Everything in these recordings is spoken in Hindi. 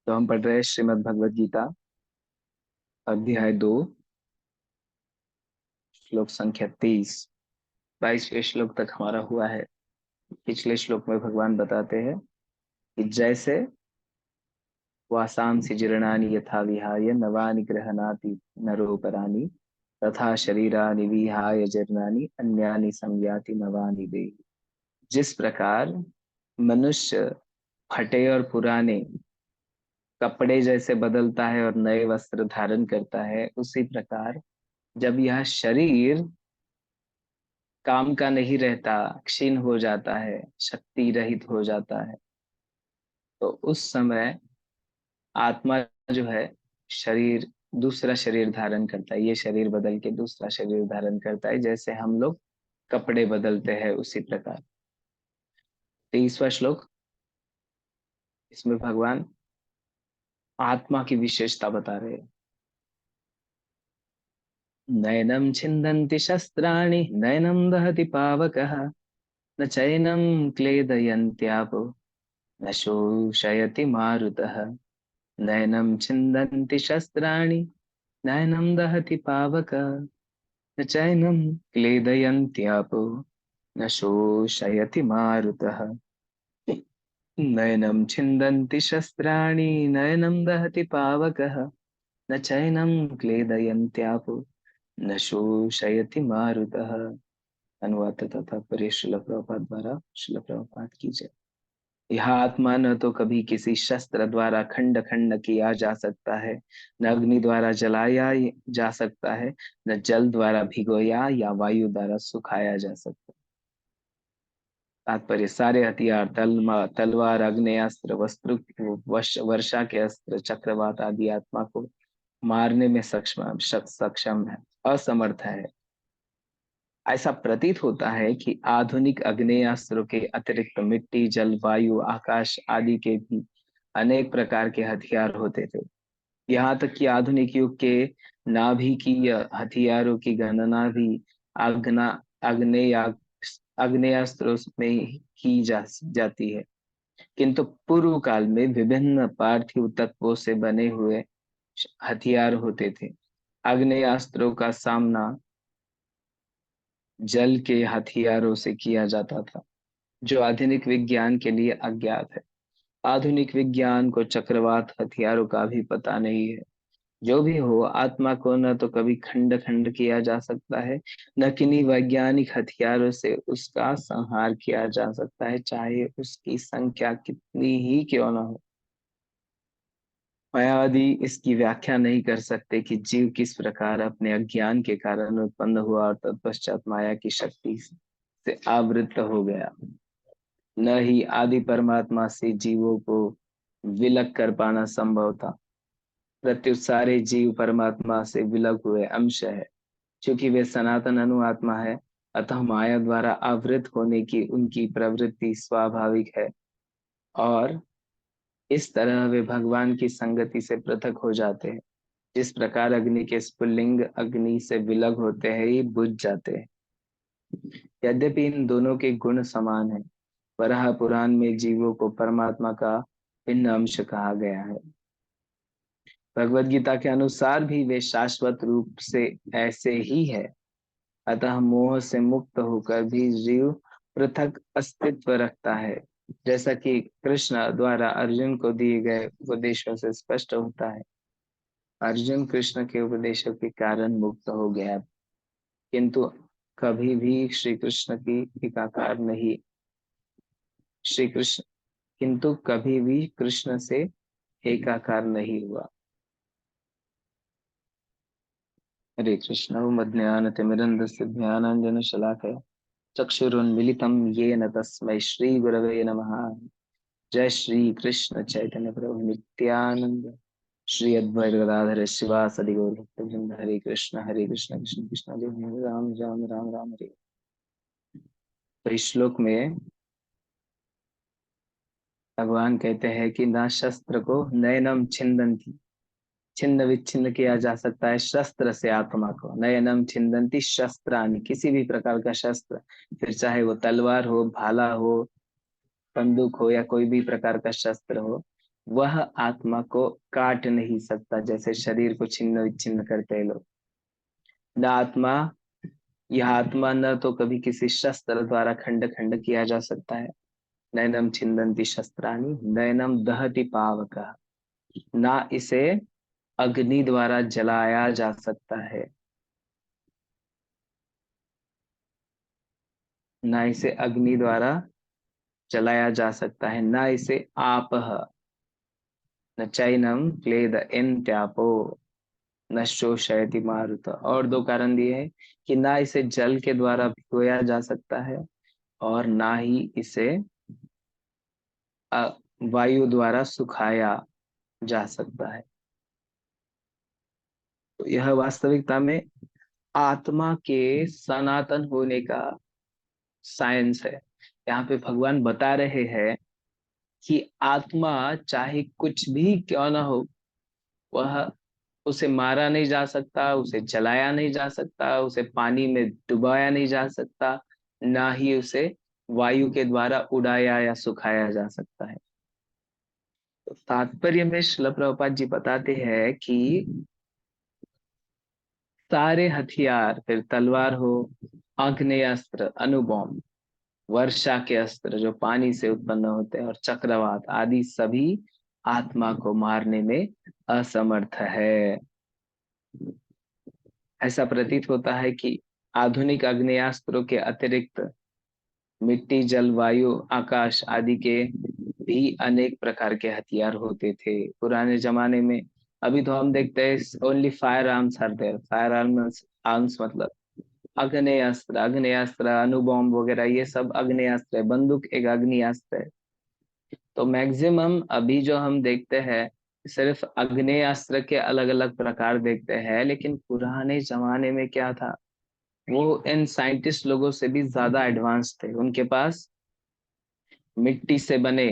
तो हम पढ़ रहे हैं श्रीमद् भगवद गीता अध्याय 2 श्लोक संख्या 30। 22वें श्लोक तक हमारा हुआ है। पिछले श्लोक में भगवान बताते हैं कि जैसे वासांसि जीर्णानि यथा विहाय नवानि गृह्णाति नरोपराणि तथा शरीरानि विहाय जीर्णानि अन्यानि संयाति नवानि देहि। जिस प्रकार मनुष्य फटे और पुराने कपड़े जैसे बदलता है और नए वस्त्र धारण करता है, उसी प्रकार जब यह शरीर काम का नहीं रहता, क्षीण हो जाता है, शक्ति रहित हो जाता है, तो उस समय आत्मा जो है शरीर दूसरा शरीर धारण करता है। ये शरीर बदल के दूसरा शरीर धारण करता है, जैसे हम लोग कपड़े बदलते हैं उसी प्रकार। 23वां श्लोक, इसमें भगवान आत्मा की विशेषता बता रहे हैं। नैनम छिन्दन्ति शस्त्राणि नैनम दहति पावकः न चैनम क्लेदयन्त्यापो न शोषयति मारुतः। नैनं छिन्दन्ति शस्त्राणि नैनं दहति पावक न चैनं क्लेदयन्त्यापो न शोषयति मारुतः। नैनं छिन्दन्ति शस्त्राणि नैनं दहति पावकः न चैनं क्लेदयन्त्यापो न शोषयति मारुतः। अनुवाद तथा तात्पर्य श्रील प्रभुपाद द्वारा। श्रील प्रभुपाद की जय। यह आत्मा न तो कभी किसी शस्त्र द्वारा खंड खंड किया जा सकता है, न अग्नि द्वारा जलाया जा सकता है, न जल द्वारा भिगोया या वायु द्वारा सुखाया जा सकता है। तात्पर्य सारे हथियार तलवार अग्नेयास्त्र वस्त्र वर्षा के अस्त्र चक्रवात आदि आत्मा को मारने में सक्षम है, असमर्थ है। ऐसा प्रतीत होता है कि आधुनिक आग्नेयास्त्रों के अतिरिक्त मिट्टी जल वायु आकाश आदि के भी अनेक प्रकार के हथियार होते थे। यहाँ तक कि आधुनिक युग के नाभिकीय हथियारों की गणना भी आग्ना आग्नेय आग्नेयास्त्रों में की जाती है। किंतु पूर्व काल में विभिन्न पार्थिव तत्वों से बने हुए हथियार होते थे। आग्नेयास्त्रों का सामना जल के हथियारों से किया जाता था, जो आधुनिक विज्ञान के लिए अज्ञात है। आधुनिक विज्ञान को चक्रवात हथियारों का भी पता नहीं है। जो भी हो, आत्मा को न तो कभी खंड खंड किया जा सकता है, न किन्हीं वैज्ञानिक हथियारों से उसका संहार किया जा सकता है, चाहे उसकी संख्या कितनी ही क्यों न हो। मायावादी इसकी व्याख्या नहीं कर सकते कि जीव किस प्रकार अपने अज्ञान के कारण उत्पन्न हुआ और तत्पश्चात माया की शक्ति से आवृत हो गया। न ही आदि परमात्मा से जीवों को विलग कर पाना संभव था। प्रत्युत सारे जीव परमात्मा से विलग हुए अंश है। क्योंकि वे सनातन अनुआत्मा है, अतः माया द्वारा आवृत होने की उनकी प्रवृत्ति स्वाभाविक है, और इस तरह वे भगवान की संगति से पृथक हो जाते हैं। जिस प्रकार अग्नि के स्फुल्लिंग अग्नि से विलग होते हैं, ये बुझ जाते हैं। यद्यपि इन दोनों के गुण समान है, वराह पुराण में जीवों को परमात्मा का भिन्न अंश कहा गया है। भगवत गीता के अनुसार भी वे शाश्वत रूप से ऐसे ही है। अतः मोह से मुक्त होकर भी जीव पृथक अस्तित्व रखता है, जैसा कि कृष्ण द्वारा अर्जुन को दिए गए उपदेशों से स्पष्ट होता है। अर्जुन कृष्ण के उपदेशों के कारण मुक्त हो गया, किंतु कभी भी श्री कृष्ण की एकाकार नहीं श्री कृष्ण किंतु कभी भी कृष्ण से एकाकार नहीं हुआ। हरे कृष्ण। मज्ञानतिमिरन्धस्य ज्ञानाञ्जनशलाकया चक्षुरुन्मिलितं येन तस्मै श्रीगुरवे नमः। जय श्री कृष्ण चैतन्य प्रभु नित्यानंद श्री अद्वैत गदाधर शिवासदि गौर भक्तवृंद। हरे कृष्ण कृष्ण कृष्ण हरे हरे राम राम राम राम हरे। तो इस श्लोक में भगवान कहते हैं कि ना शस्त्र को नयनम छिन्दन्ति, छिन्न विच्छिन्न किया जा सकता है शस्त्र से आत्मा को। नयनम छिन्दन्ति शस्त्राणि, किसी भी प्रकार का शस्त्र, फिर चाहे वो तलवार हो, भाला हो, बंदूक हो या कोई भी प्रकार का शस्त्र हो, वह आत्मा को काट नहीं सकता, जैसे शरीर को छिन्न विच्छिन्न करते हैं लोग। न आत्मा, यह आत्मा न तो कभी किसी शस्त्र द्वारा खंड खंड किया जा सकता है। नैनम छिन्दन्ति शस्त्राणि नैनम दहति पावकः। ना इसे अग्नि द्वारा जलाया जा सकता है, ना इसे अग्नि द्वारा जलाया जा सकता है, ना इसे आपः न चैनम क्लेद त्यापो न शोषयति मारुत। और दो कारण दिए हैं कि ना इसे जल के द्वारा भिगोया जा सकता है, और ना ही इसे वायु द्वारा सुखाया जा सकता है। तो यह वास्तविकता में आत्मा के सनातन होने का साइंस है। यहाँ पे भगवान बता रहे हैं कि आत्मा चाहे कुछ भी क्यों ना हो, वह, उसे मारा नहीं जा सकता, उसे जलाया नहीं जा सकता, उसे पानी में डुबाया नहीं जा सकता, ना ही उसे वायु के द्वारा उड़ाया या सुखाया जा सकता है। तो तात्पर्य में श्रील प्रभुपाद जी बताते हैं कि सारे हथियार, फिर तलवार हो, आग्नेयास्त्र, अणुबॉम्ब, वर्षा के अस्त्र जो पानी से उत्पन्न होते हैं, और चक्रवात आदि सभी आत्मा को मारने में असमर्थ है। ऐसा प्रतीत होता है कि आधुनिक आग्नेयास्त्रों के अतिरिक्त मिट्टी, जल, वायु, आकाश आदि के भी अनेक प्रकार के हथियार होते थे पुराने जमाने में। अभी तो हम देखते हैं only firearms are there. Firearms, arms मतलब अग्नेयास्त्र, अग्नेयास्त्र, अणुबॉम्ब वगैरह, ये सब अग्नेयास्त्र है। बंदूक एक अग्नेयास्त्र है। तो मैक्सिमम अभी जो हम देखते हैं सिर्फ अग्नेयास्त्र के अलग अलग प्रकार देखते हैं, लेकिन पुराने जमाने में क्या था, वो इन साइंटिस्ट लोगों से भी ज्यादा एडवांस थे। उनके पास मिट्टी से बने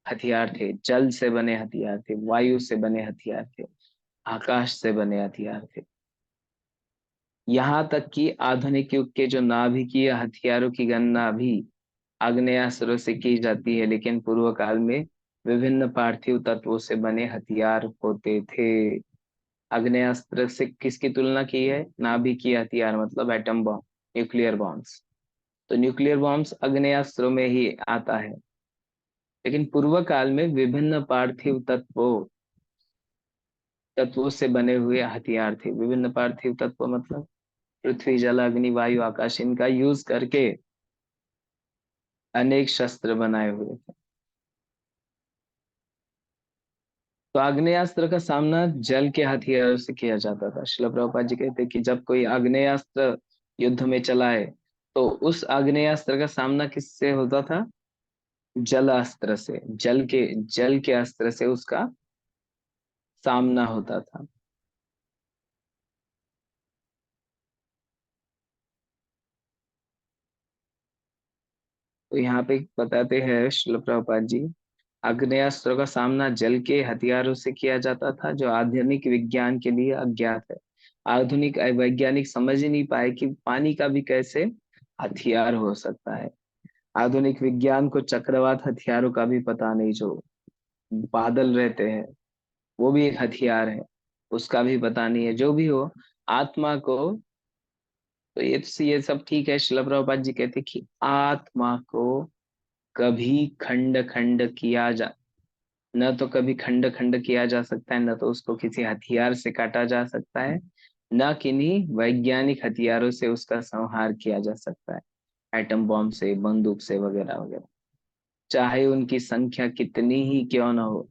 हथियार थे, जल से बने हथियार थे, वायु से बने हथियार थे, आकाश से बने हथियार थे। यहाँ तक कि आधुनिक युग के जो नाभिकीय हथियारों की गणना भी आग्नेयास्त्रों से की जाती है, लेकिन पूर्व काल में विभिन्न पार्थिव तत्वों से बने हथियार होते थे। आग्नेयास्त्र से किसकी तुलना की है? नाभिकीय हथियार मतलब एटम बॉम्ब, न्यूक्लियर बॉम्ब्स। तो न्यूक्लियर बॉम्ब्स आग्नेयास्त्रों में ही आता है। लेकिन पूर्व काल में विभिन्न पार्थिव तत्वों से बने हुए हथियार थे। विभिन्न पार्थिव तत्व मतलब पृथ्वी, जल, अग्नि, वायु, आकाश, इनका यूज करके अनेक शस्त्र बनाए हुए थे। तो आग्नेयास्त्र का सामना जल के हथियारों से किया जाता था। श्रील प्रभुपाद जी कहते हैं कि जब कोई आग्नेयास्त्र युद्ध में चलाए, तो उस आग्नेयास्त्र का सामना किससे होता था? जल अस्त्र से, जल के अस्त्र से उसका सामना होता था। तो यहाँ पे बताते हैं श्रील प्रभुपाद जी, आग्नेयास्त्रों का सामना जल के हथियारों से किया जाता था, जो आधुनिक विज्ञान के लिए अज्ञात है। आधुनिक वैज्ञानिक समझ ही नहीं पाए कि पानी का भी कैसे हथियार हो सकता है। आधुनिक विज्ञान को चक्रवात हथियारों का भी पता नहीं, जो बादल रहते हैं वो भी एक हथियार है, उसका भी पता नहीं है। जो भी हो, आत्मा को, तो ये सब ठीक है। शिला प्रभुपाद जी कहते कि आत्मा को कभी खंड खंड किया जा, न तो कभी खंड खंड किया जा सकता है, न तो उसको किसी हथियार से काटा जा सकता है, न किन्हीं वैज्ञानिक हथियारों से उसका संहार किया जा सकता है, एटम बॉम्ब से, बंदूक से, वगैरह वगैरह, चाहे उनकी संख्या कितनी ही क्यों न हो।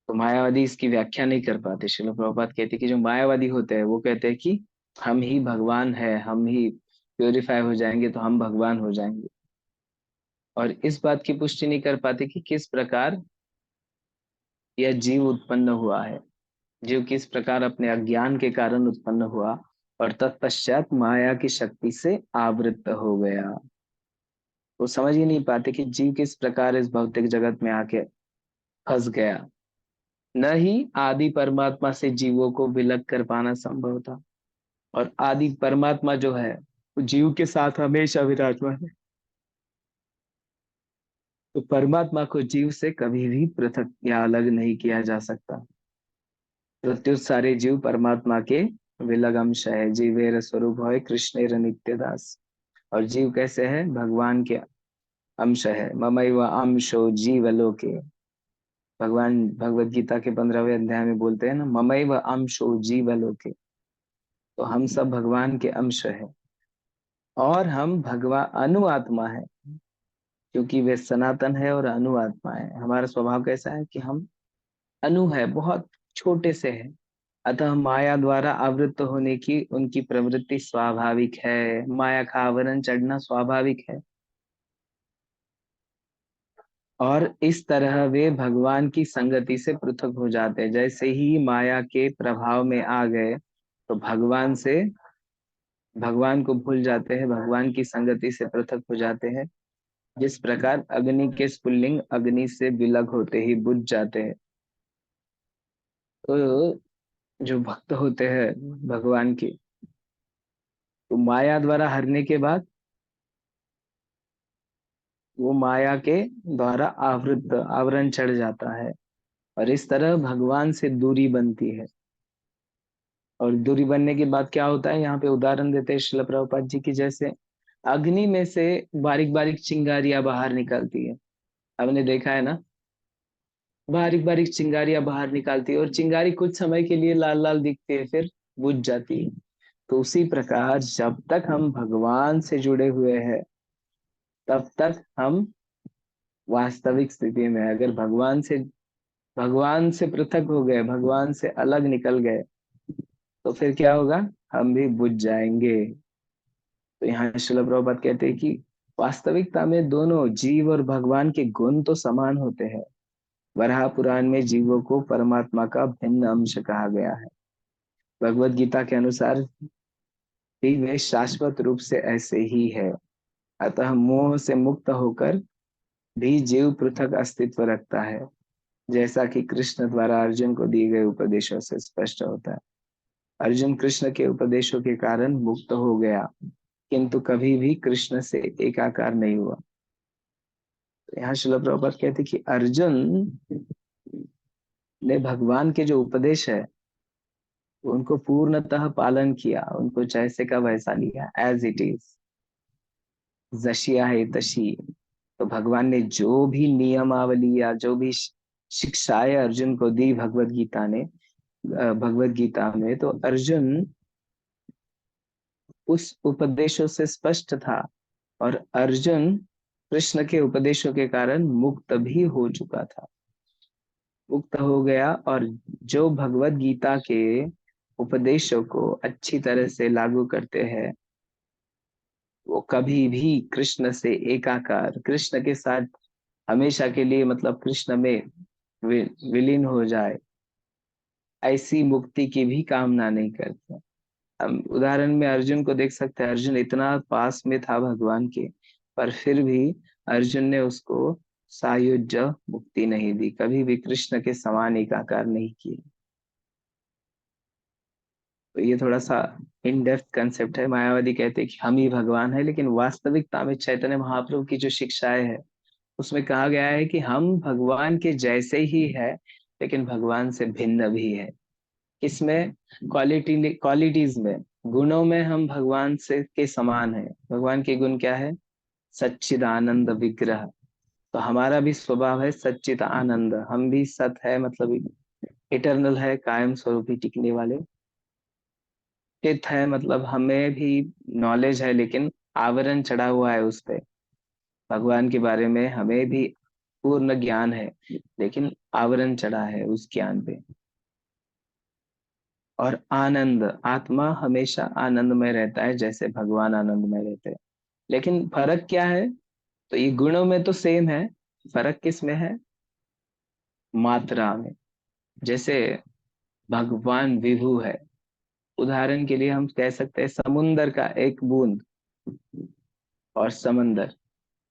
तो मायावादी इसकी व्याख्या नहीं कर पाते। श्रील प्रभुपाद कहते कि जो मायावादी होते हैं वो कहते हैं कि हम ही भगवान है, हम ही प्योरीफाई हो जाएंगे तो हम भगवान हो जाएंगे, और इस बात की पुष्टि नहीं कर पाते कि किस प्रकार यह जीव उत्पन्न हुआ है, जीव किस प्रकार अपने अज्ञान के कारण उत्पन्न हुआ और तत्पश्चात माया की शक्ति से आवृत हो गया। वो समझ ही नहीं पाते कि जीव किस प्रकार इस भौतिक जगत में आके फंस गया। न ही आदि परमात्मा से जीवों को विलग कर पाना संभव था, और आदि परमात्मा जो है वो जीव के साथ हमेशा विराजमान है। तो परमात्मा को जीव से कभी भी पृथक या अलग नहीं किया जा सकता। प्रत्युत सारे जीव परमात्मा के विलग अंश है। जीवेर स्वरूप है कृष्णेर नित्य दास। और जीव कैसे है? भगवान के अंश है। ममैव अंशो जीवलोके। भगवान भगवत गीता के 15वें अध्याय में बोलते हैं ना, ममैव अंशो जीवलोके। तो हम सब भगवान के अंश है। और हम भगवान अनुआत्मा है, क्योंकि वे सनातन है और अनुआत्मा है। हमारा स्वभाव कैसा है कि हम अनु है, बहुत छोटे से है। अतः माया द्वारा आवृत्त होने की उनकी प्रवृत्ति स्वाभाविक है। माया का आवरण चढ़ना स्वाभाविक है। और इस तरह वे भगवान की संगति से पृथक हो जाते हैं। जैसे ही माया के प्रभाव में आ गए तो भगवान को भूल जाते हैं, भगवान की संगति से पृथक हो जाते हैं। जिस प्रकार अग्नि के स्फुल्लिंग अग्नि से विलग होते ही बुझ जाते हैं। तो जो भक्त होते हैं भगवान के, तो माया द्वारा हरने के बाद वो माया के द्वारा आवरण चढ़ जाता है। और इस तरह भगवान से दूरी बनती है। और दूरी बनने के बाद क्या होता है, यहाँ पे उदाहरण देते हैं श्रील प्रभुपाद जी की। जैसे अग्नि में से बारीक बारीक चिंगारियां बाहर निकलती है। हमने देखा है ना, बारीक बारीक चिंगारियां बाहर निकालती है, और चिंगारी कुछ समय के लिए लाल लाल दिखती है, फिर बुझ जाती है। तो उसी प्रकार जब तक हम भगवान से जुड़े हुए हैं, तब तक हम वास्तविक स्थिति में, अगर भगवान से पृथक हो गए, भगवान से अलग निकल गए, तो फिर क्या होगा? हम भी बुझ जाएंगे। तो यहाँ श्रील प्रभुपाद कहते हैं कि वास्तविकता में दोनों जीव और भगवान के गुण तो समान होते हैं। वराह पुराण में जीवों को परमात्मा का भिन्न अंश कहा गया है। भगवत गीता के अनुसार भी वे शाश्वत रूप से ऐसे ही है। अतः मोह से मुक्त होकर भी जीव पृथक अस्तित्व रखता है, जैसा कि कृष्ण द्वारा अर्जुन को दिए गए उपदेशों से स्पष्ट होता है। अर्जुन कृष्ण के उपदेशों के कारण मुक्त हो गया, किंतु कभी भी कृष्ण से एकाकार नहीं हुआ। तो यहाँ श्रील प्रभुपाद कहते कि अर्जुन ने भगवान के जो उपदेश है उनको पूर्णतः पालन किया, उनको जैसे का वैसा लिया, एज इट इज, जशिया है तशी। तो भगवान ने जो भी नियमावली या जो भी शिक्षाएं अर्जुन को दी भगवत गीता में, तो अर्जुन उस उपदेशों से स्पष्ट था। और अर्जुन कृष्ण के उपदेशों के कारण मुक्त भी हो चुका था, मुक्त हो गया। और जो भगवत गीता के उपदेशों को अच्छी तरह से लागू करते हैं, वो कभी भी कृष्ण से एकाकार, कृष्ण के साथ हमेशा के लिए, मतलब कृष्ण में विलीन हो जाए, ऐसी मुक्ति की भी कामना नहीं करते। हम उदाहरण में अर्जुन को देख सकते हैं। अर्जुन इतना पास में था भगवान के, पर फिर भी अर्जुन ने उसको सायुज्य मुक्ति नहीं दी, कभी भी कृष्ण के समान एकाकार नहीं किए। तो ये थोड़ा सा इन डेप्थ कंसेप्ट है। मायावादी कहते हैं कि हम ही भगवान है, लेकिन वास्तविकता में चैतन्य महाप्रभु की जो शिक्षाएं है उसमें कहा गया है कि हम भगवान के जैसे ही है, लेकिन भगवान से भिन्न भी है। इसमें क्वालिटीज में, गुणों में हम भगवान से के समान है। भगवान के गुण क्या है? सच्चिद आनंद विग्रह। तो हमारा भी स्वभाव है सच्चिद आनंद, हम भी सत है, मतलब इटर्नल है, कायम स्वरूप ही टिकने वाले। चित है, मतलब हमें भी नॉलेज है, लेकिन आवरण चढ़ा हुआ है उस पे। भगवान के बारे में हमें भी पूर्ण ज्ञान है, लेकिन आवरण चढ़ा है उस ज्ञान पे। और आनंद, आत्मा हमेशा आनंद में रहता है, जैसे भगवान आनंद में रहते हैं। लेकिन फर्क क्या है? तो ये गुणों में तो सेम है, फर्क किस में है? मात्रा में। जैसे भगवान विभु है, उदाहरण के लिए हम कह सकते हैं समुंदर का एक बूंद और समंदर।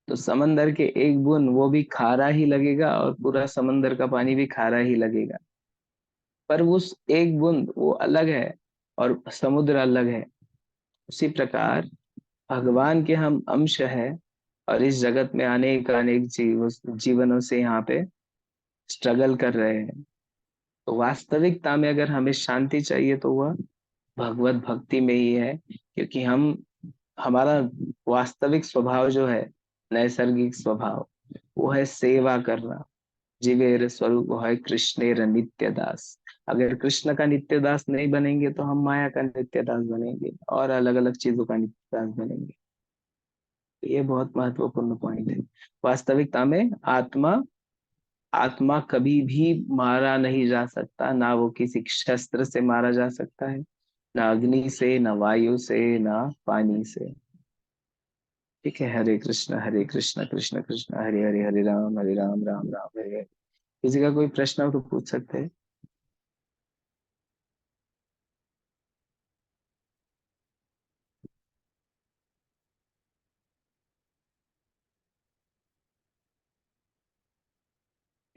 तो समंदर के एक बूंद वो भी खारा ही लगेगा, और पूरा समंदर का पानी भी खारा ही लगेगा। पर उस एक बूंद वो अलग है, और समुद्र अलग है। उसी प्रकार भगवान के हम अंश है, और इस जगत में अनेक अनेक जीवनों से यहाँ पे स्ट्रगल कर रहे हैं। तो वास्तविकता में अगर हमें शांति चाहिए तो वह भगवत भक्ति में ही है, क्योंकि हम हमारा वास्तविक स्वभाव जो है, नैसर्गिक स्वभाव, वो है सेवा करना। जीवेर स्वरूप है कृष्णेर नित्य दास। अगर कृष्ण का नित्य दास नहीं बनेंगे तो हम माया का नित्य दास बनेंगे और अलग अलग चीजों का नित्य दास बनेंगे। तो ये बहुत महत्वपूर्ण पॉइंट है। वास्तविकता में आत्मा आत्मा कभी भी मारा नहीं जा सकता, ना वो किसी शस्त्र से मारा जा सकता है, ना अग्नि से, ना वायु से, ना पानी से। ठीक है। हरे कृष्ण कृष्ण कृष्ण हरे हरे, हरे राम राम राम हरे हरे। किसी का कोई प्रश्न हो तो पूछ सकते हैं।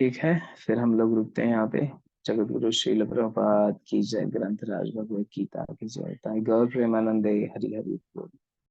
ठीक है, फिर हम लोग रुकते हैं यहाँ पे। जगत गुरु श्रील प्रभुपाद की जय, ग्रंथराज भगवत गीता की जय, ताई गौर प्रेमानंदे हरि हरि बोल।